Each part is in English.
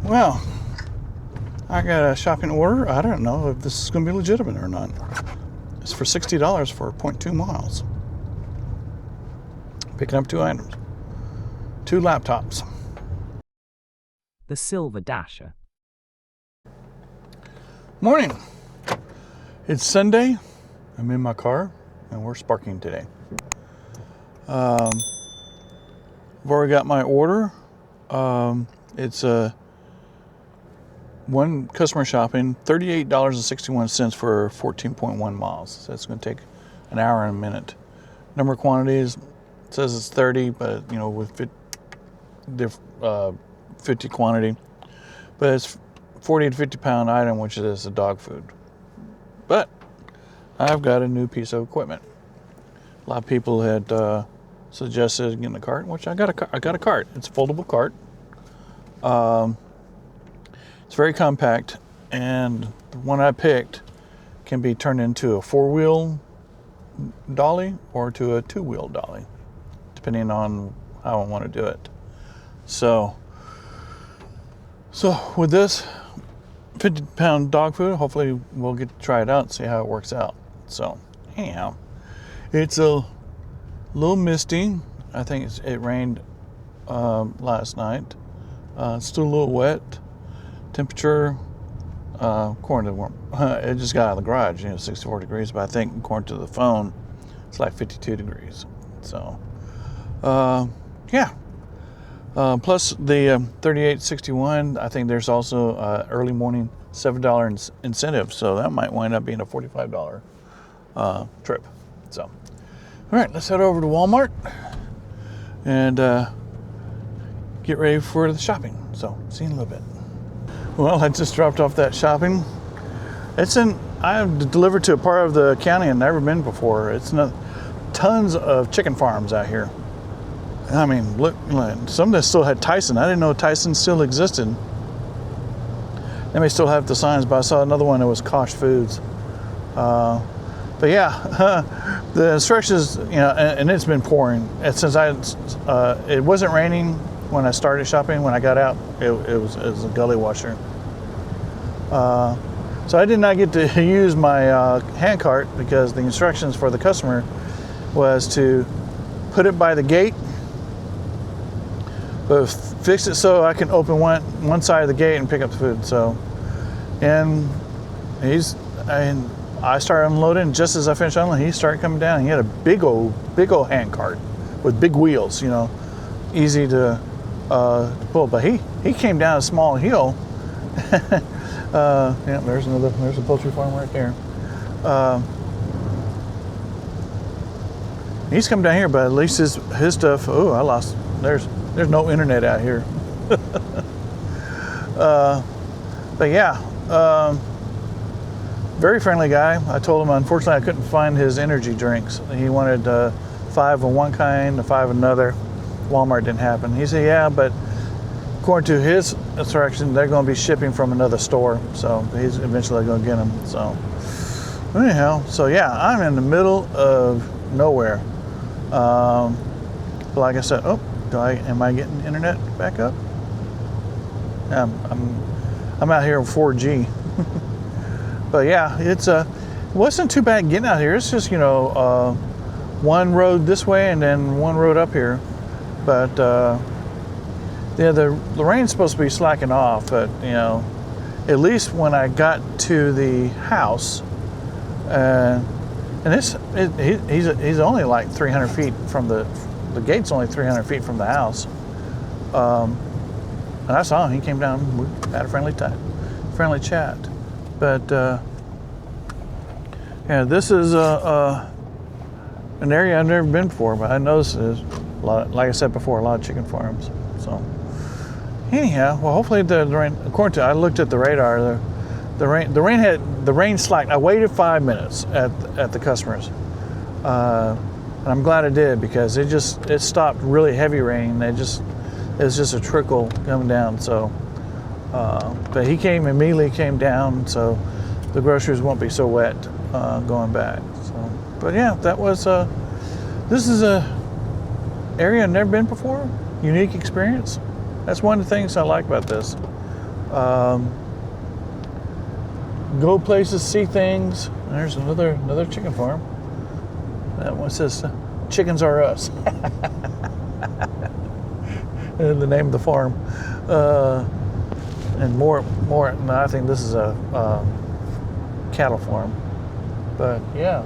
Well, I got a shopping order. I don't know if this is going to be legitimate or not. It's for $60 for 0.2 miles. Picking up 2 items. 2 laptops. The Silver Dasher. Morning. It's Sunday. I'm in my car and we're sparking today. I've already got my order. It's one customer shopping, $38.61 for 14.1 miles. So it's going to take an hour and a minute. Number of quantities, it says it's 30, but you know, with 50 quantity. But it's 40 to 50 pound item, which is a dog food. But I've got a new piece of equipment. A lot of people had suggested getting a cart, which I got a cart. It's a foldable cart. It's very compact, and the one I picked can be turned into a 4-wheel dolly or to a 2-wheel dolly, depending on how I want to do it. So with this 50-pound dog food, hopefully we'll get to try it out and see how it works out. So anyhow, it's a little misty. I think it rained last night. It's still a little wet. Temperature, according to it just got out of the garage, 64 degrees, but I think according to the phone, it's like 52 degrees. So, yeah. Plus the 38.61, I think there's also early morning $7 incentive, so that might wind up being a $45 trip. So, all right, let's head over to Walmart and get ready for the shopping. So, see you in a little bit. Well, I just dropped off that shopping. I have delivered to a part of the county I've never been before. It's not tons of chicken farms out here. I mean, look, some of them still had Tyson. I didn't know Tyson still existed. They may still have the signs, but I saw another one that was Kosh Foods. But yeah, the instructions, and it's been pouring. And since it wasn't raining when I started shopping. When I got out, it was a gully washer. So I did not get to use my hand cart because the instructions for the customer was to put it by the gate, but fix it so I can open one side of the gate and pick up the food. So, and I started unloading. Just as I finished unloading, he started coming down. He had a big old hand cart with big wheels, easy to pull. But he came down a small hill. Yeah, there's a poultry farm right there. He's come down here, but at least his stuff. Oh, I lost. There's no internet out here. But yeah, very friendly guy. I told him unfortunately I couldn't find his energy drinks. He wanted 5 of one kind and 5 of another. Walmart didn't happen. He said, yeah, but according to his instructions, they're going to be shipping from another store, so he's eventually going to get them. So anyhow, so yeah, I'm in the middle of nowhere. Like I said, am I getting internet back up? Yeah, I'm out here in 4G. But yeah, it wasn't too bad getting out here. It's just one road this way and then one road up here. But yeah, the rain's supposed to be slacking off, but at least when I got to the house, and he's only like 300 feet from the gate's only 300 feet from the house, and I saw him. He came down. We had a friendly chat, but yeah, this is an area I've never been before, but I noticed there's a lot, like I said before, a lot of chicken farms. So anyhow, well, hopefully the rain. According to I looked at the radar, the rain slacked. I waited 5 minutes at the customers, and I'm glad I did because it stopped really heavy rain. It was just a trickle coming down. So, but he immediately came down, so the groceries won't be so wet going back. So, but yeah, that was this is a area I've never been before. Unique experience. That's one of the things I like about this. Go places, see things. There's another chicken farm. That one says, "Chickens are us." The name of the farm. And more. No, I think this is a cattle farm. But yeah,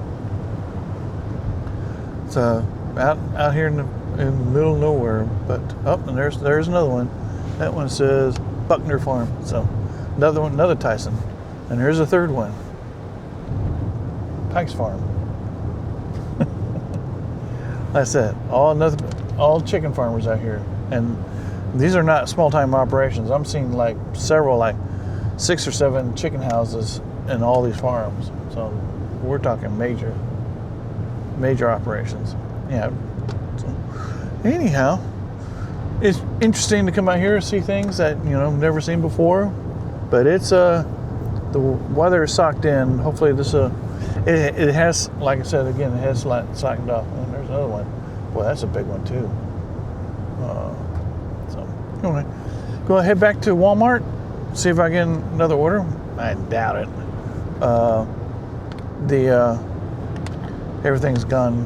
it's out here in the middle of nowhere. But and there's another one. That one says Buckner Farm. So another Tyson. And there's a third one, Pike's Farm. That's it. All chicken farmers out here, and these are not small-time operations. I'm seeing like several, like 6 or 7 chicken houses in all these farms. So we're talking major operations. Yeah. So anyhow, it's interesting to come out here and see things that never seen before. But it's the weather is socked in. Hopefully this it has, like I said again, it has socked off. And there's another one. Boy, that's a big one too. So anyway, go head back to Walmart, see if I get another order. I doubt it. Everything's gone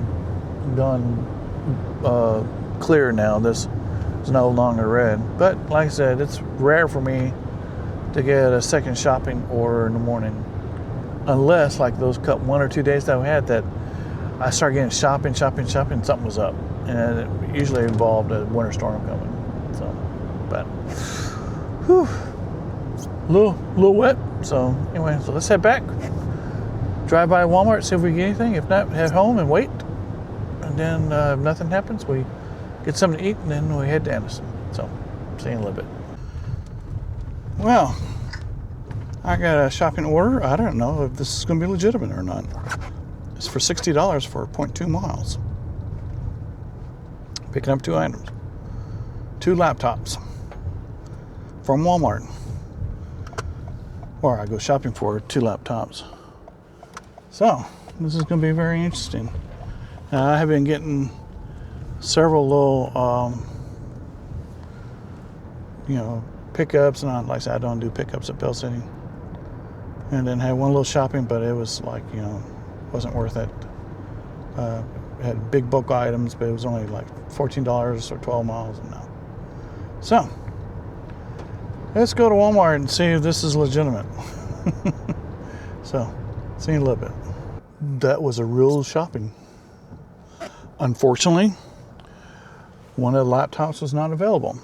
clear now. This is no longer red. But like I said, it's rare for me to get a second shopping order in the morning, unless like those 1 or 2 days that we had that I started getting shopping, something was up, and it usually involved a winter storm coming. So, but whew, little wet. So anyway, so let's head back, drive by Walmart, see if we get anything. If not, head home and wait, and then if nothing happens, we get something to eat, and then we head to Anniston. So see you in a little bit. Well, I got a shopping order. I don't know if this is going to be legitimate or not. It's for $60 for 0.2 miles. Picking up 2 items. 2 laptops from Walmart. Or I go shopping for 2 laptops. So, this is going to be very interesting. Now, I have been getting several little, pickups, and like I said, I don't do pickups at Bell City. And then had one little shopping, but it was like, wasn't worth it. Had big bulk items, but it was only like $14 or 12 miles, and no. So, let's go to Walmart and see if this is legitimate. So, see you in a little bit. That was a real shopping. Unfortunately, one of the laptops was not available.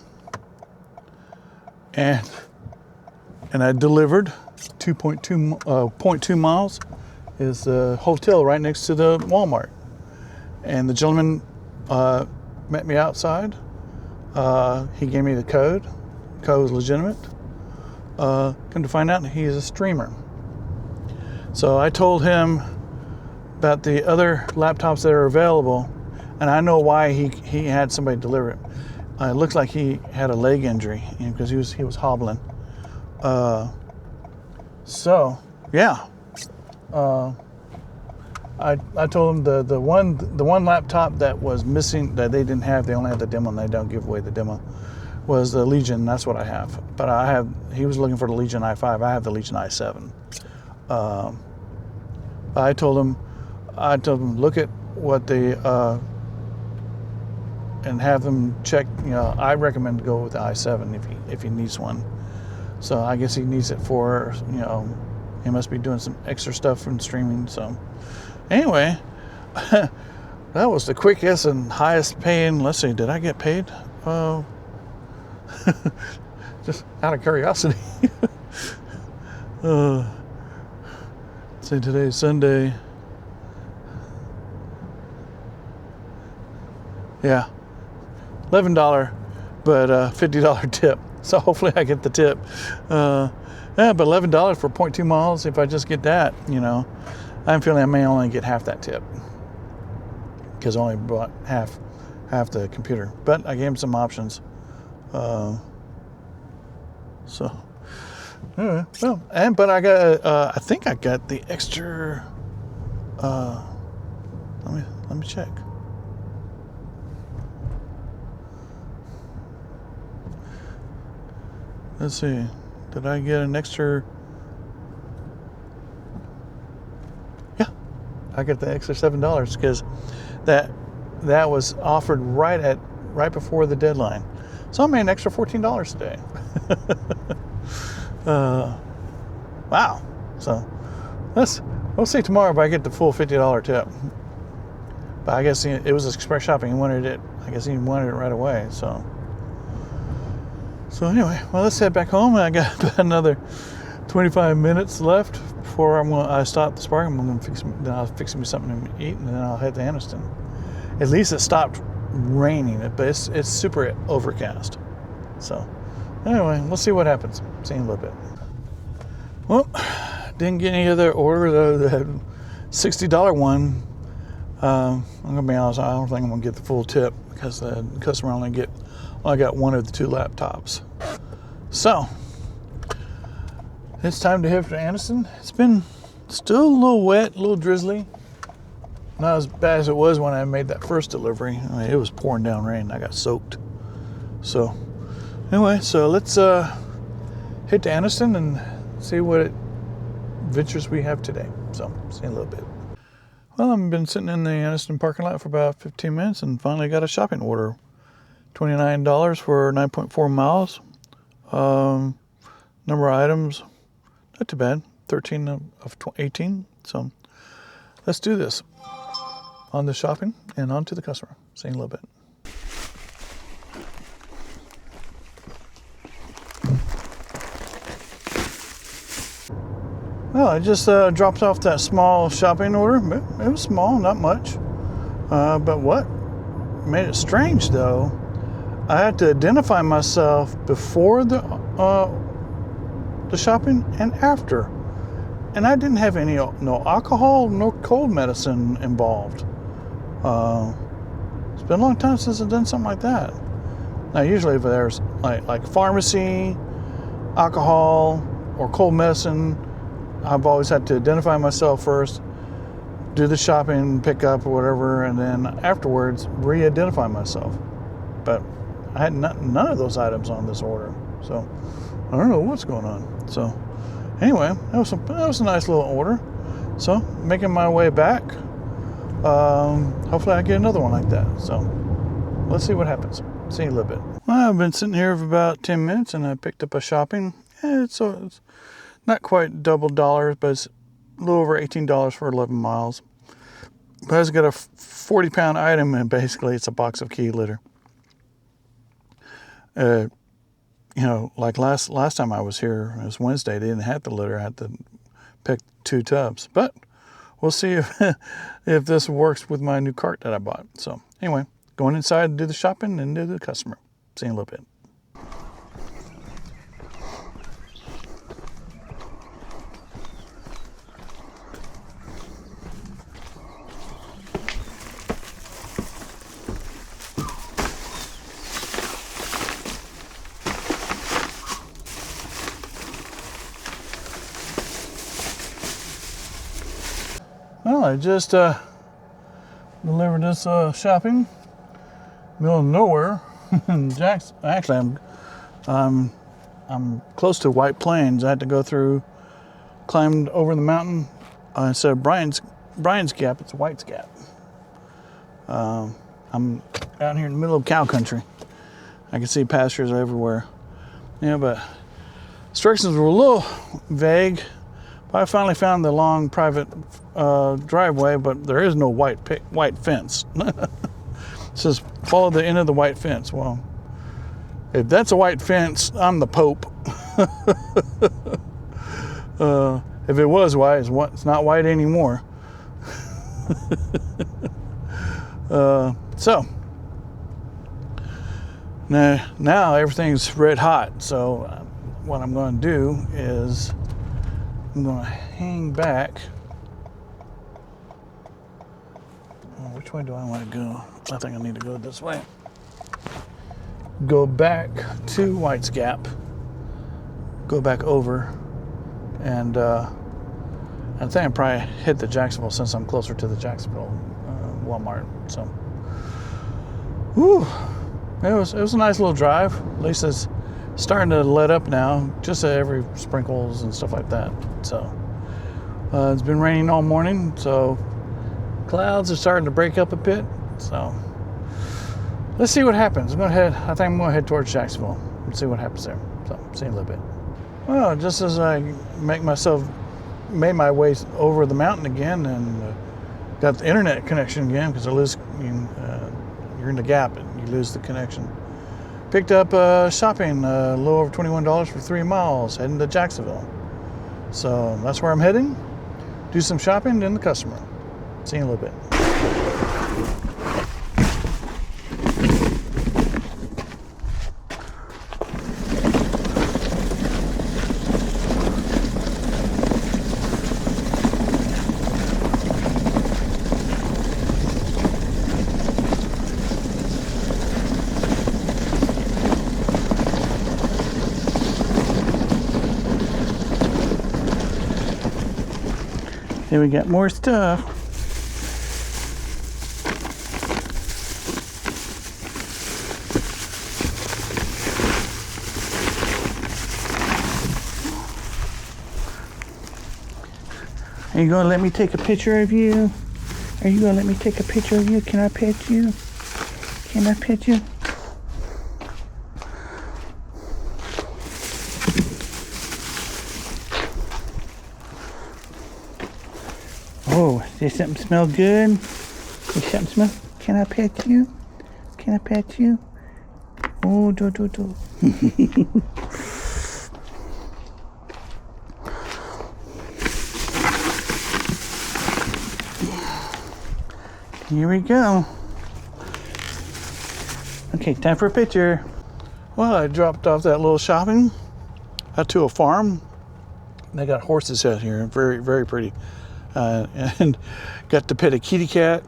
And I delivered 0.2 miles is the hotel right next to the Walmart. And the gentleman met me outside. He gave me the code. The code was legitimate. Come to find out, he is a streamer. So I told him about the other laptops that are available, and I know why he had somebody deliver it. It looks like he had a leg injury because he was hobbling. So yeah, I told him the one laptop that was missing, that they didn't have, they only had the demo, and they don't give away the demo, was the Legion. That's what I have. But he was looking for the Legion i5. I have the Legion i7. I told him look at what the and have them check. I recommend to go with the i7 if he needs one. So I guess he needs it for, he must be doing some extra stuff from streaming. So anyway, that was the quickest and highest paying. Let's see, did I get paid? Just out of curiosity. See, today's Sunday. Yeah, $11, but $50 tip. So hopefully I get the tip. Yeah, but $11 for 0.2 miles. If I just get that, I'm feeling I may only get half that tip because I only bought half the computer. But I gave him some options. So, well, but I got. I think I got the extra. Let me check. Let's see. Did I get an extra? Yeah, I get the extra $7 because that was offered right before the deadline. So I made an extra $14 today. Wow. So we'll see tomorrow if I get the full $50 tip. But I guess it was express shopping. He wanted it. I guess he wanted it right away. So anyway, well, let's head back home. I got about another 25 minutes left before I stop the Spark. I'll fix me something to eat, and then I'll head to Anniston. At least it stopped raining, but it's super overcast. So anyway, we'll see what happens. See you in a little bit. Well, didn't get any other order though. The $60 one. I'm gonna be honest. I don't think I'm gonna get the full tip because the customer only got one of the 2 laptops. So it's time to head to Anniston. It's been still a little wet, a little drizzly. Not as bad as it was when I made that first delivery. I mean, it was pouring down rain. I got soaked. So anyway, so let's head to Anniston and see what adventures we have today. So see you in a little bit. Well, I've been sitting in the Anniston parking lot for about 15 minutes and finally got a shopping order. $29 for 9.4 miles. Number of items, not too bad. 13 of 18. So let's do this. On the shopping and on to the customer. See you in a little bit. Well, I just dropped off that small shopping order. It was small, not much. But what made it strange though, I had to identify myself before the shopping and after. And I didn't have no alcohol, no cold medicine involved. It's been a long time since I've done something like that. Now, usually if there's like pharmacy, alcohol, or cold medicine, I've always had to identify myself first, do the shopping, pick up or whatever, and then afterwards re-identify myself. But I had none of those items on this order, so I don't know what's going on. So anyway, that was a nice little order. So making my way back. Hopefully I get another one like that. So let's see what happens. See you in a little bit. Well, I've been sitting here for about 10 minutes and I picked up a shopping. It's not quite double dollars, but it's a little over $18 for 11 miles. But it's got a 40-pound item and basically it's a box of key litter. Like last time I was here, it was Wednesday, they didn't have the litter. I had to pick 2 tubs. But we'll see if this works with my new cart that I bought. So anyway, going inside to do the shopping and do the customer. See you in a little bit. Well, I just delivered this shopping, middle of nowhere in Jackson. Actually, I'm close to White Plains. I had to climbed over the mountain instead of Brian's Gap. It's White's Gap. I'm out here in the middle of cow country. I can see pastures everywhere. Yeah, but instructions were a little vague. But I finally found the long private driveway, but there is no white fence. It says follow the end of the white fence. Well, if that's a white fence, I'm the Pope. If it was white, it's not white anymore. So now everything's red hot. So what I'm going to do is I'm going to hang back. Which way do I want to go? I think I need to go this way. Go back to White's Gap. Go back over. And I think I probably hit the Jacksonville since I'm closer to the Jacksonville Walmart. So, whew, it was a nice little drive. At least it's starting to let up now, just every sprinkles and stuff like that. So it's been raining all morning, so clouds are starting to break up a bit. So let's see what happens. I think I'm going to head towards Jacksonville and see what happens there. So see you in a little bit. Well, just as I made my way over the mountain again and got the internet connection again, because you're in the gap and you lose the connection. Picked up shopping, a little over $21 for 3 miles, heading to Jacksonville. So that's where I'm heading. Do some shopping, then the customer. See you in a little bit. Here we got more stuff. Are you gonna let me take a picture of you? Are you gonna let me take a picture of you? Can I pet you? Can I pet you? Oh, does something smell good? Does something smell? Can I pet you? Can I pet you? Oh, do. Here we go. Okay, time for a picture. Well, I dropped off that little shopping out to a farm. They got horses out here, very, very pretty. And got to pet a kitty cat.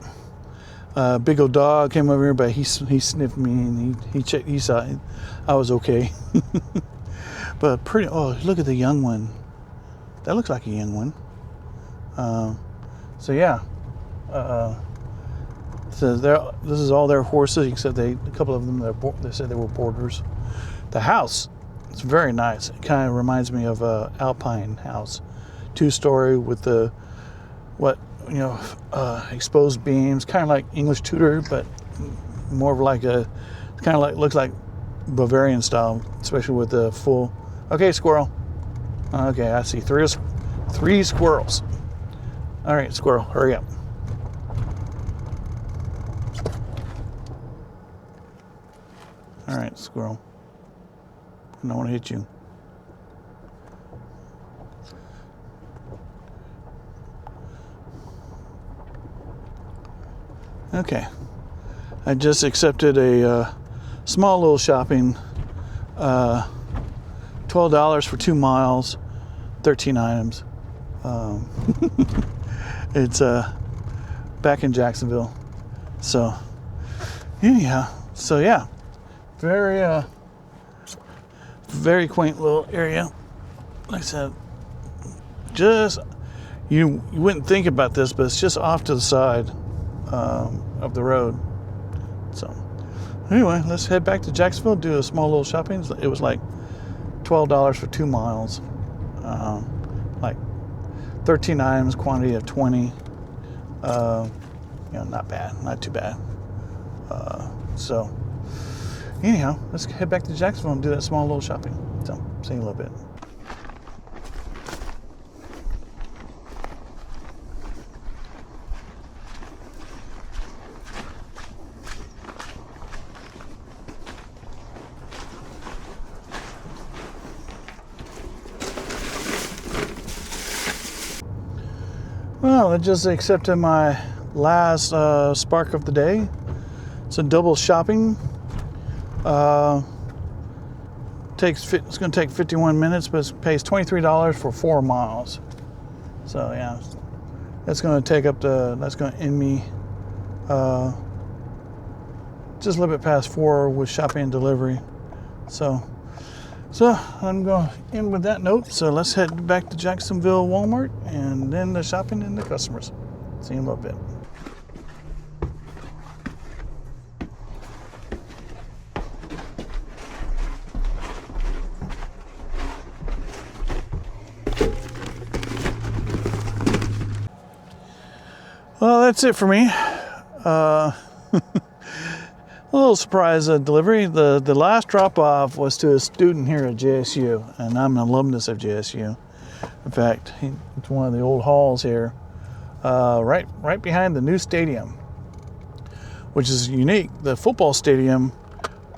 Big old dog came over here, but he sniffed me and he checked. He saw I was okay. But pretty. Oh, look at the young one. That looks like a young one. So yeah. So this is all their horses, except a couple of them. They said they were boarders. The house, it's very nice. It kind of reminds me of a Alpine house, 2-story with the exposed beams, kind of like English Tudor, but more of like looks like Bavarian style, especially with the full. Okay, squirrel. Okay, I see three squirrels. All right, squirrel, hurry up. All right, squirrel. I don't want to hit you. Okay, I just accepted a small little shopping, $12 for 2 miles, 13 items. It's back in Jacksonville. So anyhow, very very quaint little area. Like I said, just you wouldn't think about this, but it's just off to the side of the road. So anyway, let's head back to Jacksonville, do a small little shopping. It was like $12 for 2 miles, like 13 items, quantity of 20. Not bad, not too bad. So anyhow, let's head back to Jacksonville and do that small little shopping. So see you in a little bit. Well, I just accepted my last Spark of the day. It's a double shopping. It's going to take 51 minutes, but it pays $23 for 4 miles. So yeah, that's going to end me just a little bit past 4 with shopping and delivery. So I'm going to end with that note. So let's head back to Jacksonville Walmart and then the shopping and the customers. See you in a little bit. Well, that's it for me. A little surprise delivery. The last drop-off was to a student here at JSU, and I'm an alumnus of JSU. In fact, it's one of the old halls here, right behind the new stadium, which is unique. The football stadium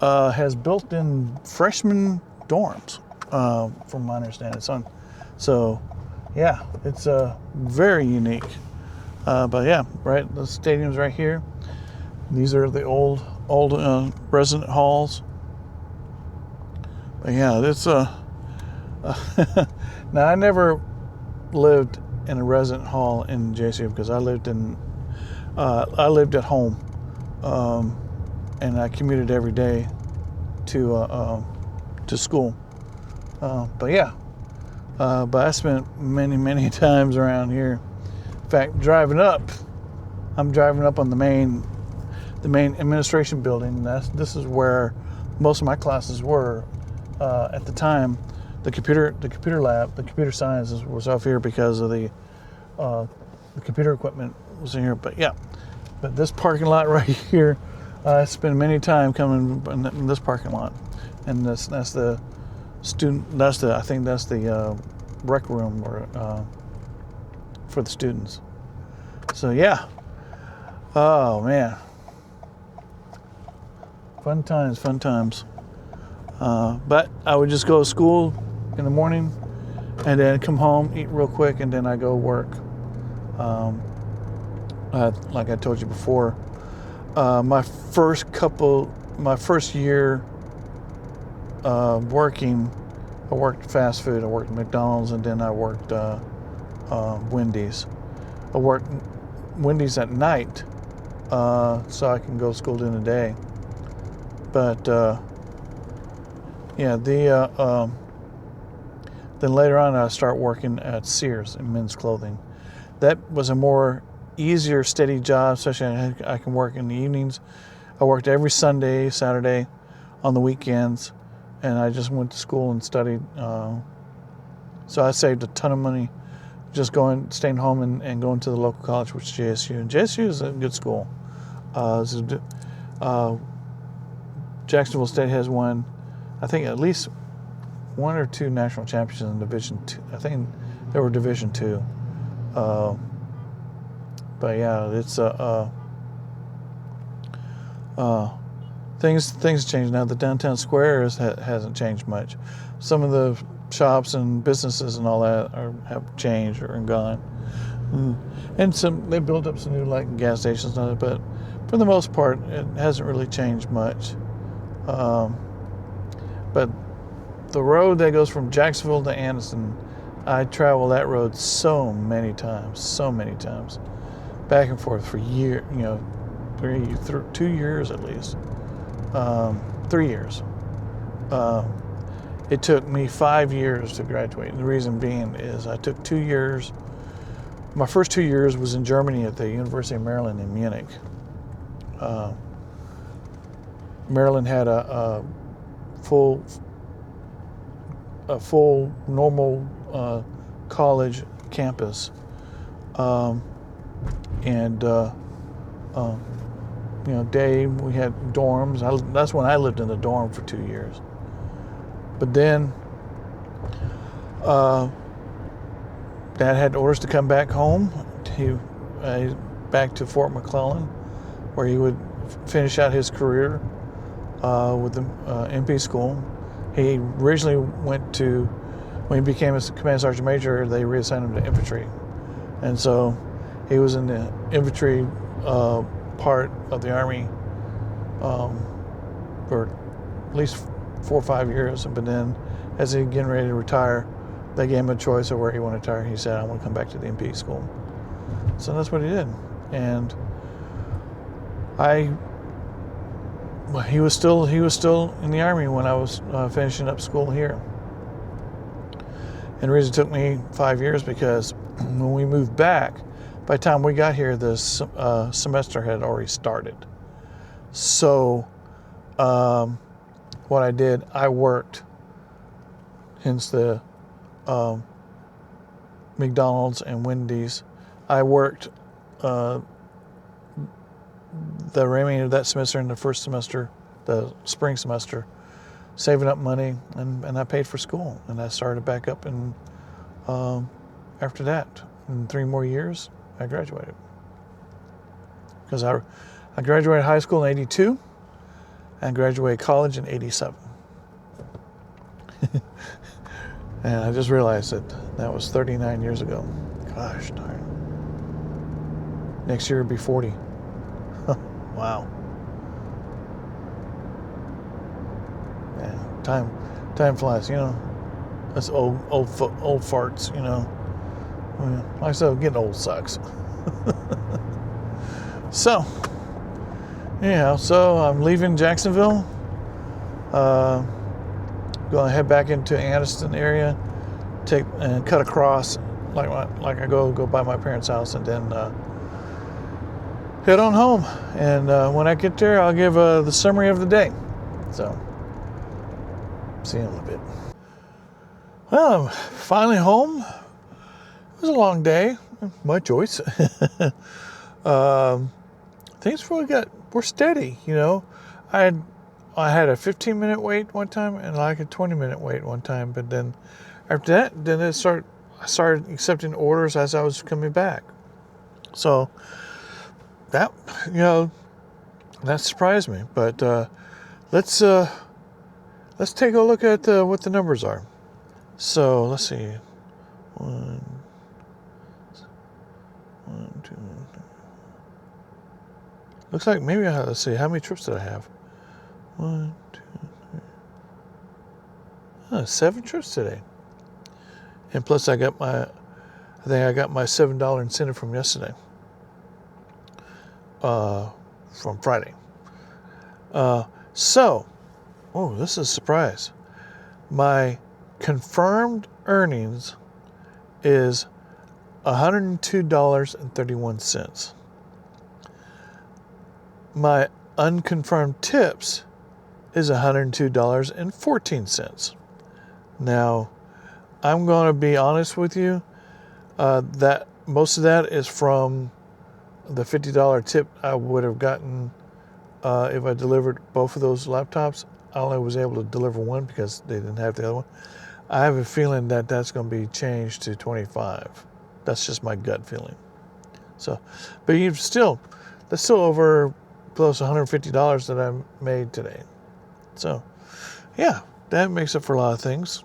has built-in freshman dorms, from my understanding. So yeah, it's very unique. But yeah, right, the stadium's right here. These are the old resident halls. But yeah, it's now I never lived in a resident hall in JSU because I lived at home, and I commuted every day to school. But yeah, but I spent many times around here. In fact, I'm driving up on the main administration building. This is where most of my classes were at the time. The computer lab, the computer science was off here because of the computer equipment was in here. But yeah, but this parking lot right here, I spent many time coming in this parking lot, and that's the student. I think that's the rec room for the students. So yeah. Oh man. Fun times. But I would just go to school in the morning and then come home, eat real quick, and then I go work. Like I told you before, my first year working, I worked fast food. I worked McDonald's, and then I worked Wendy's. I worked Wendy's at night, so I can go to school during the day. But yeah, then later on I start working at Sears in men's clothing. That was a more easier, steady job, especially I can work in the evenings. I worked every Sunday, Saturday, on the weekends, and I just went to school and studied. So I saved a ton of money just staying home and going to the local college, which is JSU. And JSU is a good school. Jacksonville State has won, I think, at least one or two national championships in Division II. I think they were Division II. But yeah, it's things changed now. The downtown square hasn't changed much. Some of the shops and businesses and all that have changed or gone. And they built up some new gas stations and all that, but for the most part, it hasn't really changed much. But the road that goes from Jacksonville to Anniston, I travel that road so many times, back and forth for 2 years at least, 3 years. It took me 5 years to graduate. The reason being is I took 2 years. My first 2 years was in Germany at the University of Maryland in Munich. Maryland had a full normal college campus, and day we had dorms. That's when I lived in the dorm for 2 years. But then Dad had orders to come back home. Back to Fort McClellan, where he would finish out his career with the MP school. He originally when he became a command sergeant major, they reassigned him to infantry, and so he was in the infantry part of the Army for at least 4 or 5 years. But then, as he getting ready to retire, they gave him a choice of where he wanted to retire. He said, "I want to come back to the MP school." So that's what he did, and he was still in the Army when I was finishing up school here. And the reason it took me 5 years because when we moved back, by the time we got here, the semester had already started. So what I did, I worked, hence the McDonald's and Wendy's. I worked the remainder of that semester and the first semester, the spring semester, saving up money, and I paid for school, and I started back up, and after that, in 3 more years, I graduated. Because I graduated high school in 82, and graduated college in 87. And I just realized that was 39 years ago. Gosh darn. Next year it'll be 40. Wow. Yeah, time flies, you know. That's old farts, you know. Like I said, getting old sucks. So, anyhow, I'm leaving Jacksonville. Going to head back into Anniston area, take and cut across, like I go by my parents' house, and then head on home. And when I get there, I'll give the summary of the day. So, see you in a little bit. Well, I'm finally home. It was a long day. My choice. Things really were steady, you know. I had a 15-minute wait one time and like a 20-minute wait one time, but then after that, I started accepting orders as I was coming back. So that, you know, that surprised me. But let's take a look at what the numbers are. So let's see. 1, 2. Looks like maybe let's see, how many trips did I have? 1, 2, 3. 7 trips today. And plus I think I got my $7 incentive from yesterday. From Friday. This is a surprise. My confirmed earnings is $102.31. My unconfirmed tips is $102.14. Now, I'm going to be honest with you, that most of that is from the $50 tip I would have gotten if I delivered both of those laptops. I only was able to deliver one because they didn't have the other one. I have a feeling that that's going to be changed to 25. That's just my gut feeling. So, but that's still over close to $150 that I made today. So, yeah, that makes up for a lot of things.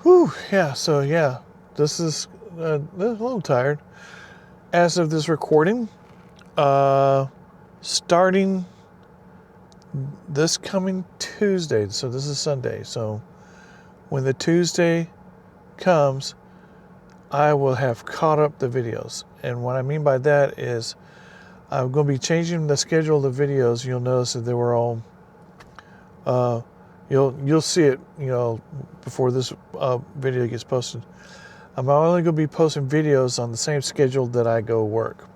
Whew, yeah, so yeah, this is a little tired. As of this recording, starting this coming Tuesday, so this is Sunday, so when the Tuesday comes, I will have caught up the videos. And what I mean by that is I'm going to be changing the schedule of the videos. You'll notice that they were all, you'll see it, you know, before this video gets posted. I'm only going to be posting videos on the same schedule that I go work,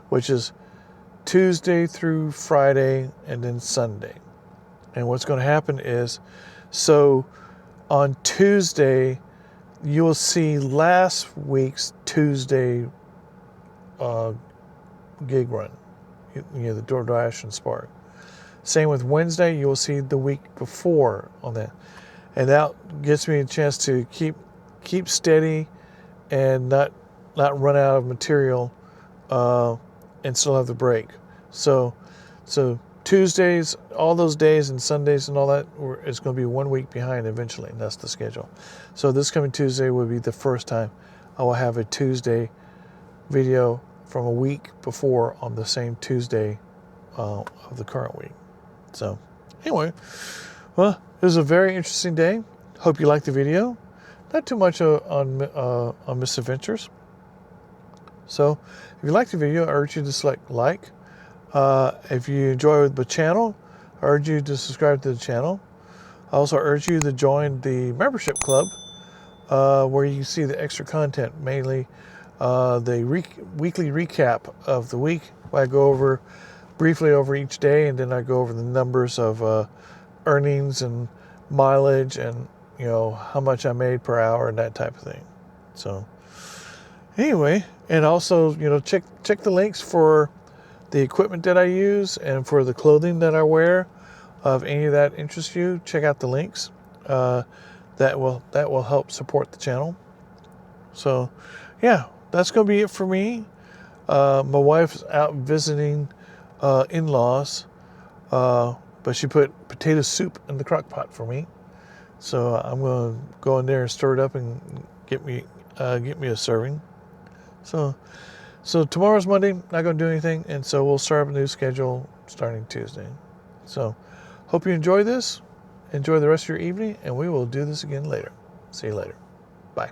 which is Tuesday through Friday and then Sunday. And what's going to happen is, so on Tuesday, you'll see last week's Tuesday gig run, you know, the DoorDash and Spark. Same with Wednesday, you'll see the week before on that. And that gets me a chance to keep steady and not run out of material and still have the break. So Tuesdays, all those days and Sundays and all that, it's going to be 1 week behind eventually, and that's the schedule. So this coming Tuesday will be the first time I will have a Tuesday video from a week before on the same Tuesday of the current week. So anyway, well, it was a very interesting day. Hope you liked the video. Not too much on misadventures. So if you liked the video, I urge you to select like. If you enjoy the channel, I urge you to subscribe to the channel. I also urge you to join the membership club, where you see the extra content, mainly the weekly recap of the week. I go briefly over each day, and then I go over the numbers of earnings and mileage and, you know, how much I made per hour and that type of thing. So anyway, and also, you know, check the links for the equipment that I use and for the clothing that I wear. If any of that interests you, check out the links. That will help support the channel. So, yeah, that's going to be it for me. My wife's out visiting in-laws, but she put potato soup in the crock pot for me. So I'm going to go in there and stir it up and get me a serving. So tomorrow's Monday, not going to do anything, and so we'll start up a new schedule starting Tuesday. So hope you enjoy this. Enjoy the rest of your evening, and we will do this again later. See you later. Bye.